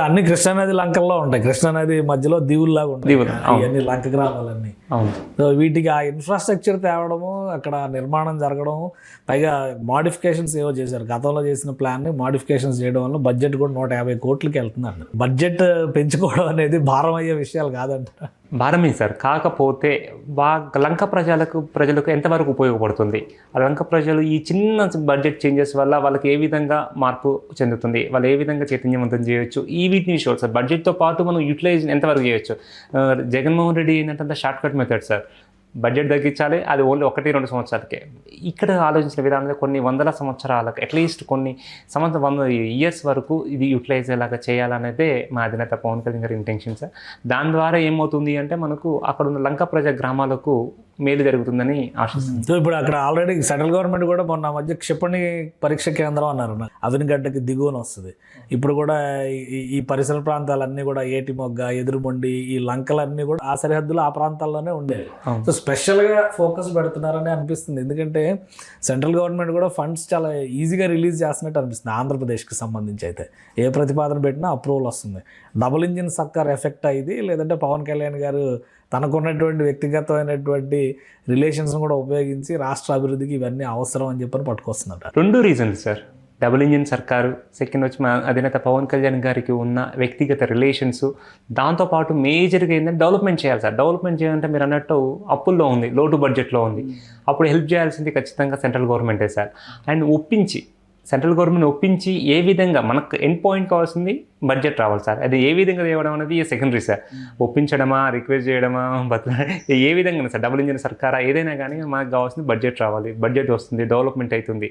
అన్ని కృష్ణానది లంకల్లో ఉంటాయి. కృష్ణానది మధ్యలో దీవుల్లాగా ఉంటాయి ఇవన్నీ లంక గ్రామాలన్నీ. సో వీటికి ఆ ఇన్ఫ్రాస్ట్రక్చర్ తేవడము, అక్కడ నిర్మాణం జరగడం, పైగా మాడిఫికేషన్స్ ఏవో చేశారు. గతంలో చేసిన ప్లాన్ని మాడిఫికేషన్స్ చేయడం వల్ల బడ్జెట్ కూడా 150 కోట్లకి వెళ్తుందండి. బడ్జెట్ పెంచుకోవడం అనేది భారం అయ్యే విషయాలు కాదంట. భారమే సార్. కాకపోతే లంక ప్రజలకు ఎంతవరకు ఉపయోగపడుతుంది? ఆ లంక ప్రజలు ఈ చిన్న బడ్జెట్ చేంజెస్ వల్ల వాళ్ళకి ఏ విధంగా మార్పు చెందుతుంది, వాళ్ళు ఏ విధంగా చైతన్యవంతం చేయొచ్చు, ఈ వీటిని చూడాలి సార్. బడ్జెట్తో పాటు మనం యూటిలైజ్ ఎంతవరకు చేయొచ్చు. జగన్మోహన్ రెడ్డి ఏంటంటే short cut method sir. Budget తగ్గించాలి, అది ఓన్లీ 1-2 సంవత్సరాలకే. ఇక్కడ ఆలోచించిన విధానంలో కొన్ని వందల సంవత్సరాలకు, అట్లీస్ట్ కొన్ని 100 ఇయర్స్ వరకు ఇది యూటిలైజ్ అయ్యేలాగా చేయాలనేదే మా అధినేత పవన్ కళ్యాణ్ గారి ఇంటెన్షన్ సార్. దాని ద్వారా ఏమవుతుంది అంటే మనకు అక్కడ ఉన్న లంక ప్రజా గ్రామాలకు మేలు జరుగుతుందని ఆశిస్తుంది. సో ఇప్పుడు అక్కడ ఆల్రెడీ సెంట్రల్ గవర్నమెంట్ కూడా మొన్న మధ్య క్షిపణి పరీక్ష కేంద్రం అన్నారు. అవినిగడ్డకి దిగువన వస్తుంది. ఇప్పుడు కూడా ఈ పరిసర ప్రాంతాలన్నీ కూడా ఏటిమొగ్గ, ఎదురుమొండి, ఈ లంకలన్నీ కూడా ఆ సరిహద్దులు ఆ ప్రాంతాల్లోనే ఉండేవి. సో స్పెషల్గా ఫోకస్ పెడుతున్నారని అనిపిస్తుంది. ఎందుకంటే సెంట్రల్ గవర్నమెంట్ కూడా ఫండ్స్ చాలా ఈజీగా రిలీజ్ చేస్తున్నట్టు అనిపిస్తుంది. ఆంధ్రప్రదేశ్కి సంబంధించి అయితే ఏ ప్రతిపాదన పెట్టినా అప్రూవల్ వస్తుంది. డబుల్ ఇంజిన్ సర్కార్ ఎఫెక్ట్ అయింది, లేదంటే పవన్ కళ్యాణ్ గారు తనకున్నటువంటి వ్యక్తిగతమైనటువంటి రిలేషన్స్ను కూడా ఉపయోగించి రాష్ట్ర అభివృద్ధికి ఇవన్నీ అవసరం అని చెప్పని పట్టుకొస్తున్నారు. 2 రీజన్స్ సార్. డబుల్ ఇంజిన్ సర్కారు, సెకండ్ వచ్చి మా అధినేత పవన్ కళ్యాణ్ గారికి ఉన్న వ్యక్తిగత రిలేషన్స్, దాంతోపాటు మేజర్గా ఏంటంటే డెవలప్మెంట్ చేయాలి సార్. డెవలప్మెంట్ చేయాలంటే మీరు అన్నట్టు అప్పుల్లో ఉంది, లోటు బడ్జెట్లో ఉంది. అప్పుడు హెల్ప్ చేయాల్సింది ఖచ్చితంగా సెంట్రల్ గవర్నమెంటే సార్. అండ్ సెంట్రల్ గవర్నమెంట్ ఒప్పించి ఏ విధంగా మనకు ఎండ్ పాయింట్ కావాల్సింది బడ్జెట్ రావాలి సార్. అది ఏ విధంగా తేవడం అనేది సెకండరీ సార్. ఒప్పించడమా, రిక్వెస్ట్ చేయడమా, ఏ విధంగా సార్ డబుల్ ఇంజిన్ సర్కారా ఏదైనా కానీ మనకు కావాల్సింది బడ్జెట్ రావాలి. బడ్జెట్ వస్తుంది, డెవలప్మెంట్ అవుతుంది.